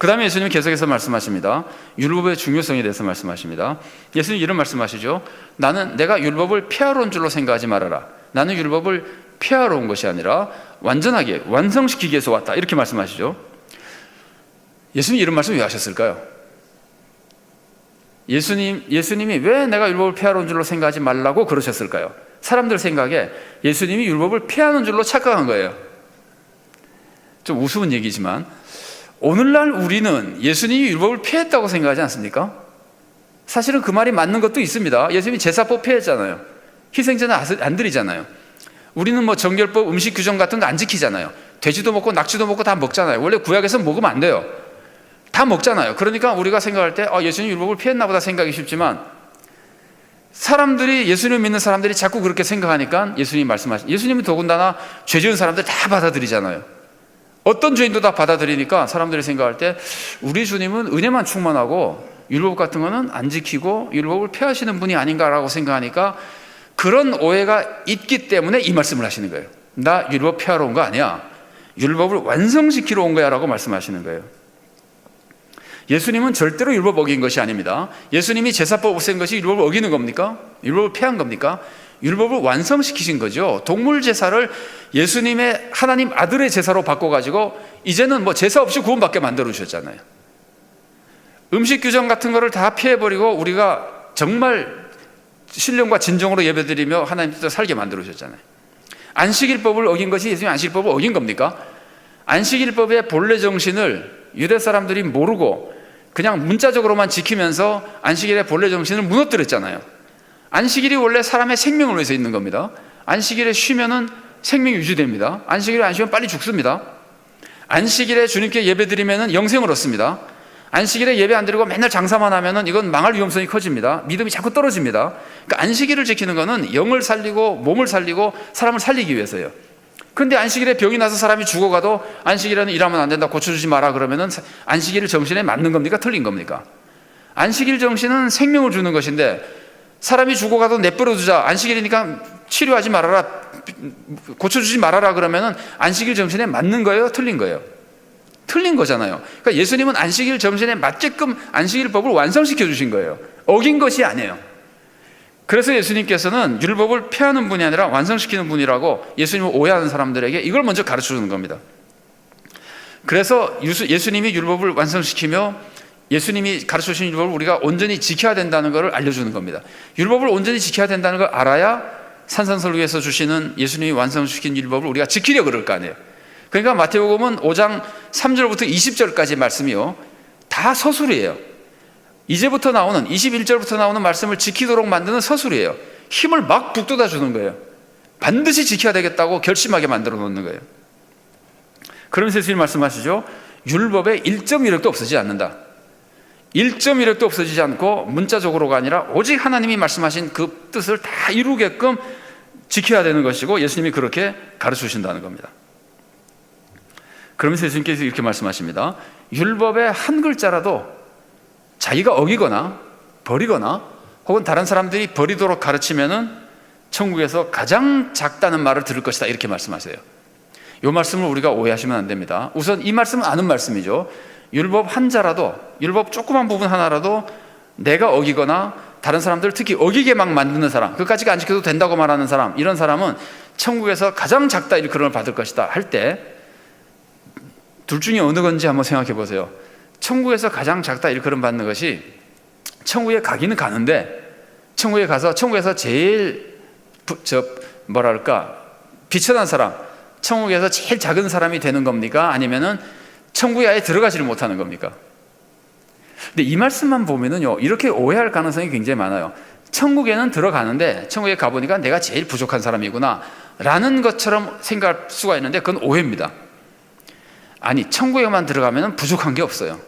그 다음에 예수님은 계속해서 말씀하십니다. 율법의 중요성에 대해서 말씀하십니다. 예수님 이런 말씀하시죠. 내가 율법을 폐하러 온 줄로 생각하지 말아라. 나는 율법을 폐하러 온 것이 아니라 완전하게 완성시키기 위해서 왔다. 이렇게 말씀하시죠. 예수님이 이런 말씀 왜 하셨을까요? 예수님이 왜 내가 율법을 폐하러 온 줄로 생각하지 말라고 그러셨을까요? 사람들 생각에 예수님이 율법을 폐하는 줄로 착각한 거예요. 좀 우스운 얘기지만 오늘날 우리는 예수님이 율법을 폐했다고 생각하지 않습니까? 사실은 그 말이 맞는 것도 있습니다. 예수님이 제사법 폐했잖아요. 희생제는 안 드리잖아요. 우리는 뭐 정결법, 음식 규정 같은 거 안 지키잖아요. 돼지도 먹고 낙지도 먹고 다 먹잖아요. 원래 구약에서 먹으면 안 돼요. 다 먹잖아요. 그러니까 우리가 생각할 때 예수님 율법을 피했나 보다 생각이 쉽지만 예수님을 믿는 사람들이 자꾸 그렇게 생각하니까 예수님은 더군다나 죄 지은 사람들 다 받아들이잖아요. 어떤 죄인도 다 받아들이니까 사람들이 생각할 때 우리 주님은 은혜만 충만하고 율법 같은 거는 안 지키고 율법을 폐하시는 분이 아닌가라고 생각하니까 그런 오해가 있기 때문에 이 말씀을 하시는 거예요. 나 율법 폐하러 온 거 아니야. 율법을 완성시키러 온 거야 라고 말씀하시는 거예요. 예수님은 절대로 율법 어긴 것이 아닙니다. 예수님이 제사법 없앤 것이 율법을 어기는 겁니까? 율법을 폐한 겁니까? 율법을 완성시키신 거죠. 동물 제사를 예수님의 하나님 아들의 제사로 바꿔가지고 이제는 뭐 제사 없이 구원받게 만들어 주셨잖아요. 음식 규정 같은 거를 다 피해버리고 우리가 정말 신령과 진정으로 예배드리며 하나님 뜻대로 살게 만들어 주셨잖아요. 안식일법을 어긴 것이 예수님 안식일법을 어긴 겁니까? 안식일법의 본래 정신을 유대 사람들이 모르고 그냥 문자적으로만 지키면서 안식일의 본래 정신을 무너뜨렸잖아요. 안식일이 원래 사람의 생명을 위해서 있는 겁니다. 안식일에 쉬면은 생명이 유지됩니다. 안식일에 안 쉬면 빨리 죽습니다. 안식일에 주님께 예배드리면은 영생을 얻습니다. 안식일에 예배 안 드리고 맨날 장사만 하면은 이건 망할 위험성이 커집니다. 믿음이 자꾸 떨어집니다. 그러니까 안식일을 지키는 것은 영을 살리고 몸을 살리고 사람을 살리기 위해서예요. 근데 안식일에 병이 나서 사람이 죽어가도 안식일에는 일하면 안 된다, 고쳐주지 마라 그러면은 안식일 정신에 맞는 겁니까? 틀린 겁니까? 안식일 정신은 생명을 주는 것인데 사람이 죽어가도 내버려두자, 안식일이니까 치료하지 말아라, 고쳐주지 말아라 그러면은 안식일 정신에 맞는 거예요? 틀린 거예요? 틀린 거잖아요. 그러니까 예수님은 안식일 정신에 맞게끔 안식일법을 완성시켜 주신 거예요. 어긴 것이 아니에요. 그래서 예수님께서는 율법을 폐하는 분이 아니라 완성시키는 분이라고 예수님을 오해하는 사람들에게 이걸 먼저 가르쳐 주는 겁니다. 그래서 예수님이 율법을 완성시키며 예수님이 가르쳐 주신 율법을 우리가 온전히 지켜야 된다는 것을 알려주는 겁니다. 율법을 온전히 지켜야 된다는 걸 알아야 산상설교에서 주시는 예수님이 완성시킨 율법을 우리가 지키려고 그럴 거 아니에요. 그러니까 마태복음은 5장 3절부터 20절까지 말씀이요, 다 서술이에요. 이제부터 나오는 21절부터 나오는 말씀을 지키도록 만드는 서술이에요. 힘을 막 북돋아 주는 거예요. 반드시 지켜야 되겠다고 결심하게 만들어 놓는 거예요. 그러면서 예수님 말씀하시죠. 율법의 1.1획도 없어지지 않는다. 1.1획도 없어지지 않고 문자적으로가 아니라 오직 하나님이 말씀하신 그 뜻을 다 이루게끔 지켜야 되는 것이고 예수님이 그렇게 가르쳐 주신다는 겁니다. 그러면서 예수님께서 이렇게 말씀하십니다. 율법의 한 글자라도 자기가 어기거나 버리거나 혹은 다른 사람들이 버리도록 가르치면은 천국에서 가장 작다는 말을 들을 것이다, 이렇게 말씀하세요. 이 말씀을 우리가 오해하시면 안 됩니다. 우선 이 말씀은 아는 말씀이죠. 율법 한 자라도, 율법 조그만 부분 하나라도 내가 어기거나 다른 사람들 특히 어기게 막 만드는 사람, 그까지가 안 지켜도 된다고 말하는 사람, 이런 사람은 천국에서 가장 작다 일컬음을 받을 것이다 할 때 둘 중에 어느 건지 한번 생각해 보세요. 천국에서 가장 작다 일컬음 받는 것이 천국에 가기는 가는데 천국에 가서 천국에서 제일 비천한 사람, 천국에서 제일 작은 사람이 되는 겁니까? 아니면은 천국에 아예 들어가지를 못하는 겁니까? 근데 이 말씀만 보면은요, 이렇게 오해할 가능성이 굉장히 많아요. 천국에는 들어가는데 천국에 가보니까 내가 제일 부족한 사람이구나 라는 것처럼 생각할 수가 있는데 그건 오해입니다. 아니, 천국에만 들어가면 부족한 게 없어요.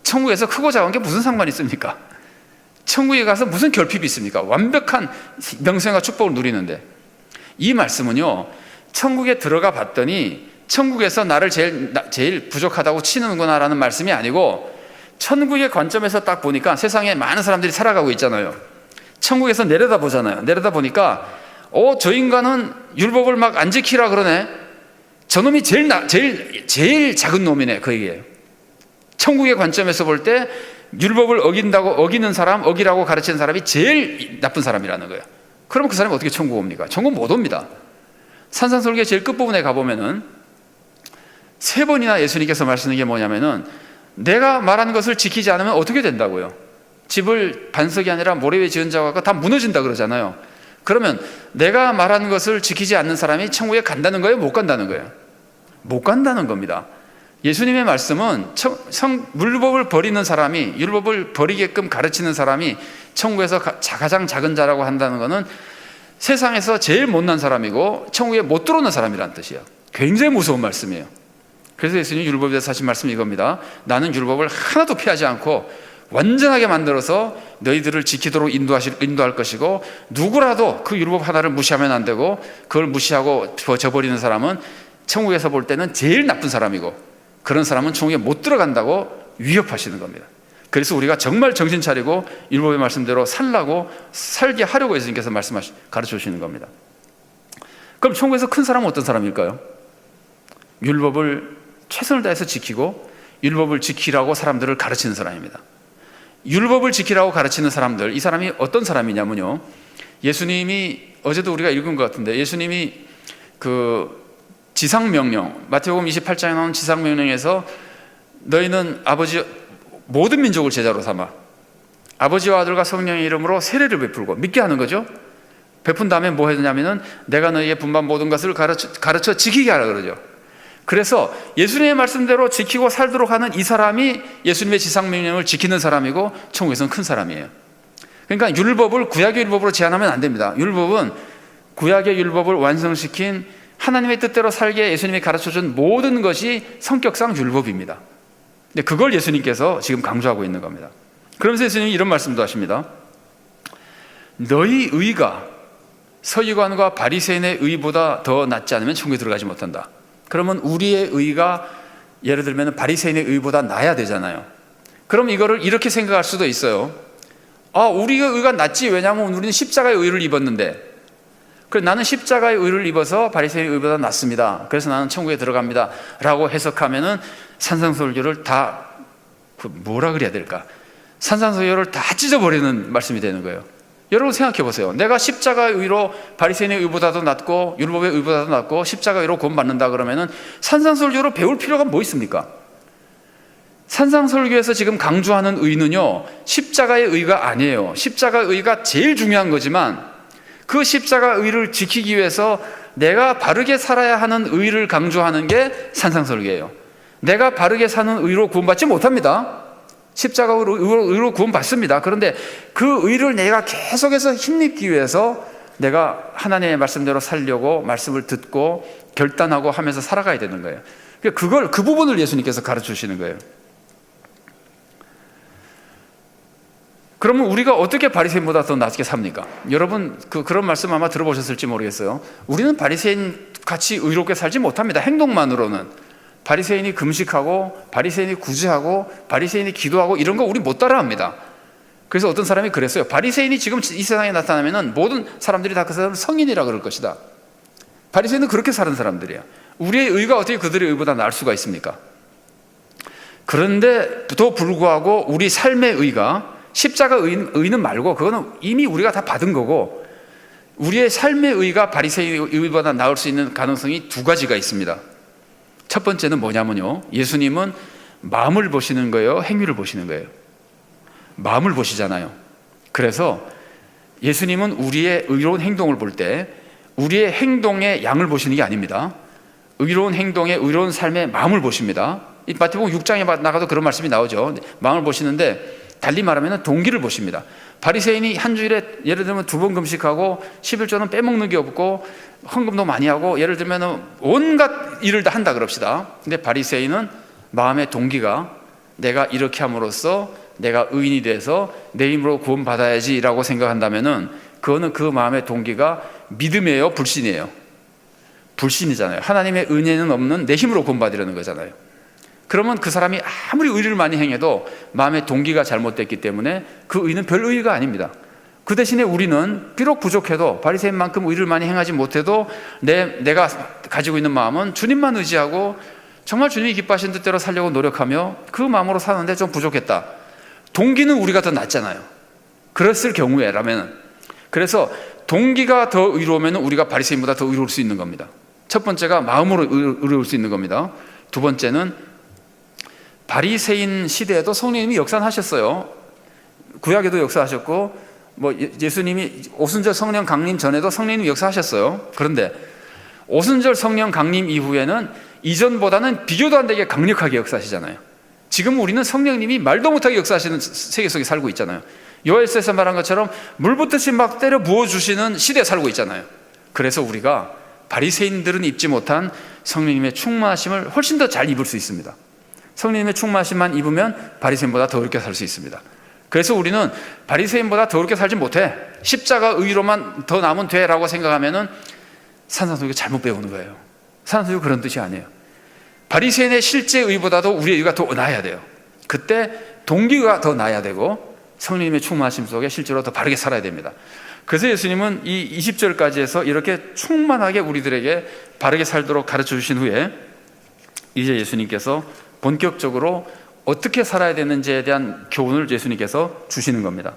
천국에서 크고 작은 게 무슨 상관이 있습니까? 천국에 가서 무슨 결핍이 있습니까? 완벽한 명성과 축복을 누리는데, 이 말씀은요, 천국에 들어가 봤더니 천국에서 나를 제일 부족하다고 치는구나 라는 말씀이 아니고, 천국의 관점에서 딱 보니까 세상에 많은 사람들이 살아가고 있잖아요. 천국에서 내려다 보잖아요. 내려다 보니까 저 인간은 율법을 막 안 지키라 그러네. 저놈이 제일 작은 놈이네, 그 얘기예요. 천국의 관점에서 볼 때 율법을 어기는 사람, 어기라고 가르치는 사람이 제일 나쁜 사람이라는 거예요. 그러면 그 사람이 어떻게 천국 옵니까? 천국 못 옵니다. 산상설교의 제일 끝부분에 가보면은 3번이나 예수님께서 말씀하시는 게 뭐냐면은 내가 말한 것을 지키지 않으면 어떻게 된다고요? 집을 반석이 아니라 모래 위에 지은 자가 다 무너진다 그러잖아요. 그러면 내가 말한 것을 지키지 않는 사람이 천국에 간다는 거예요? 못 간다는 거예요? 못 간다는 겁니다. 예수님의 말씀은 율법을 버리는 사람이, 율법을 버리게끔 가르치는 사람이 천국에서 가장 작은 자라고 한다는 것은 세상에서 제일 못난 사람이고 천국에 못 들어오는 사람이라는 뜻이에요. 굉장히 무서운 말씀이에요. 그래서 예수님이 율법에 대해서 하신 말씀이 이겁니다. 나는 율법을 하나도 피하지 않고 완전하게 만들어서 너희들을 지키도록 인도할 것이고, 누구라도 그 율법 하나를 무시하면 안 되고, 그걸 무시하고 저버리는 사람은 천국에서 볼 때는 제일 나쁜 사람이고, 그런 사람은 천국에 못 들어간다고 위협하시는 겁니다. 그래서 우리가 정말 정신 차리고 율법의 말씀대로 살게 하려고 예수님께서 가르쳐 주시는 겁니다. 그럼 천국에서 큰 사람은 어떤 사람일까요? 율법을 최선을 다해서 지키고 율법을 지키라고 사람들을 가르치는 사람입니다. 율법을 지키라고 가르치는 사람들, 이 사람이 어떤 사람이냐면요, 예수님이 어제도 우리가 읽은 것 같은데, 예수님이 그 지상명령, 마태복음 28장에 나오는 지상명령에서 너희는 모든 민족을 제자로 삼아 아버지와 아들과 성령의 이름으로 세례를 베풀고 믿게 하는 거죠. 베푼 다음에 뭐 해야 되냐면은 내가 너희의 분반 모든 것을 가르쳐 지키게 하라 그러죠. 그래서 예수님의 말씀대로 지키고 살도록 하는 이 사람이 예수님의 지상명령을 지키는 사람이고 천국에서는 큰 사람이에요. 그러니까 율법을 구약의 율법으로 제한하면 안 됩니다. 율법은 구약의 율법을 완성시킨 하나님의 뜻대로 살게 예수님이 가르쳐준 모든 것이 성격상 율법입니다. 근데 그걸 예수님께서 지금 강조하고 있는 겁니다. 그러면서 예수님이 이런 말씀도 하십니다. 너희 의가 서기관과 바리새인의 의보다 더 낫지 않으면 천국에 들어가지 못한다. 그러면 우리의 의가 예를 들면 바리새인의 의보다 나아야 되잖아요. 그럼 이거를 이렇게 생각할 수도 있어요. 우리의 의가 낫지. 왜냐하면 우리는 십자가의 의를 입었는데, 그래 나는 십자가의 의를 입어서 바리새인의 의보다 낫습니다. 그래서 나는 천국에 들어갑니다 라고 해석하면은 산상설교를 다 뭐라 그래야 될까? 산상설교를 다 찢어버리는 말씀이 되는 거예요. 여러분 생각해 보세요. 내가 십자가의 의로 바리새인의 의보다도 낫고 율법의 의보다도 낫고 십자가의 의로 구원받는다 그러면은 산상설교로 배울 필요가 뭐 있습니까? 산상설교에서 지금 강조하는 의는요, 십자가의 의가 아니에요. 십자가의 의가 제일 중요한 거지만 그 십자가의 의를 지키기 위해서 내가 바르게 살아야 하는 의를 강조하는 게 산상설교예요. 내가 바르게 사는 의로 구원받지 못합니다. 십자가 의로 구원받습니다. 그런데 그 의를 내가 계속해서 힘입기 위해서 내가 하나님의 말씀대로 살려고 말씀을 듣고 결단하고 하면서 살아가야 되는 거예요. 그 부분을 예수님께서 가르쳐 주시는 거예요. 그러면 우리가 어떻게 바리새인보다 더 낫게 삽니까? 여러분 그런 말씀 아마 들어보셨을지 모르겠어요. 우리는 바리새인 같이 의롭게 살지 못합니다. 행동만으로는. 바리새인이 금식하고 바리새인이 구제하고 바리새인이 기도하고 이런 거 우리 못 따라합니다. 그래서 어떤 사람이 그랬어요. 바리새인이 지금 이 세상에 나타나면 모든 사람들이 다 그 사람을 성인이라 그럴 것이다. 바리새인은 그렇게 사는 사람들이야. 우리의 의가 어떻게 그들의 의보다 나을 수가 있습니까? 그런데도 불구하고 우리 삶의 의가 십자가 의는 말고 그거는 이미 우리가 다 받은 거고, 우리의 삶의 의가 바리새인의 의보다 나을 수 있는 가능성이 2가지가 있습니다. 첫 번째는 뭐냐면요, 예수님은 마음을 보시는 거예요, 행위를 보시는 거예요? 마음을 보시잖아요. 그래서 예수님은 우리의 의로운 행동을 볼 때 우리의 행동의 양을 보시는 게 아닙니다. 의로운 행동의 의로운 삶의 마음을 보십니다. 이 마태복음 6장에 나가도 그런 말씀이 나오죠. 마음을 보시는데 달리 말하면 동기를 보십니다. 바리새인이 한 주일에 예를 들면 2번 금식하고 11조는 빼먹는 게 없고 헌금도 많이 하고 예를 들면 온갖 일을 다 한다 그럽시다. 근데 바리새인은 마음의 동기가 내가 이렇게 함으로써 내가 의인이 돼서 내 힘으로 구원받아야지 라고 생각한다면은 그거는 그 마음의 동기가 믿음이에요, 불신이에요? 불신이잖아요. 하나님의 은혜는 없는 내 힘으로 구원받으려는 거잖아요. 그러면 그 사람이 아무리 의를 많이 행해도 마음의 동기가 잘못됐기 때문에 그 의는 별 의의가 아닙니다. 그 대신에 우리는 비록 부족해도 바리새인만큼 의를 많이 행하지 못해도 내가 가지고 있는 마음은 주님만 의지하고 정말 주님이 기뻐하신 뜻대로 살려고 노력하며 그 마음으로 사는데 좀 부족했다. 동기는 우리가 더 낫잖아요. 그랬을 경우에라면. 그래서 동기가 더 의로우면 우리가 바리새인보다 더 의로울 수 있는 겁니다. 첫 번째가 마음으로 의로울 수 있는 겁니다. 두 번째는 바리새인 시대에도 성령님이 역사하셨어요. 구약에도 역사하셨고 예수님이 오순절 성령 강림 전에도 성령님이 역사하셨어요. 그런데 오순절 성령 강림 이후에는 이전보다는 비교도 안 되게 강력하게 역사하시잖아요. 지금 우리는 성령님이 말도 못하게 역사하시는 세계 속에 살고 있잖아요. 요엘서에서 말한 것처럼 물붓듯이 막 때려 부어주시는 시대에 살고 있잖아요. 그래서 우리가 바리새인들은 입지 못한 성령님의 충만하심을 훨씬 더 잘 입을 수 있습니다. 성령님의 충만하심만 입으면 바리새인보다 더 어렵게 살 수 있습니다. 그래서 우리는 바리새인보다 더 어렵게 살지 못해, 십자가 의로만 더 남으면 돼 라고 생각하면 산상수훈이 잘못 배우는 거예요. 산상수훈이 그런 뜻이 아니에요. 바리새인의 실제 의보다도 우리의 의가 더 나아야 돼요. 그때 동기가 더 나아야 되고 성령님의 충만하심 속에 실제로 더 바르게 살아야 됩니다. 그래서 예수님은 이 20절까지 해서 이렇게 충만하게 우리들에게 바르게 살도록 가르쳐 주신 후에 이제 예수님께서 본격적으로 어떻게 살아야 되는지에 대한 교훈을 예수님께서 주시는 겁니다.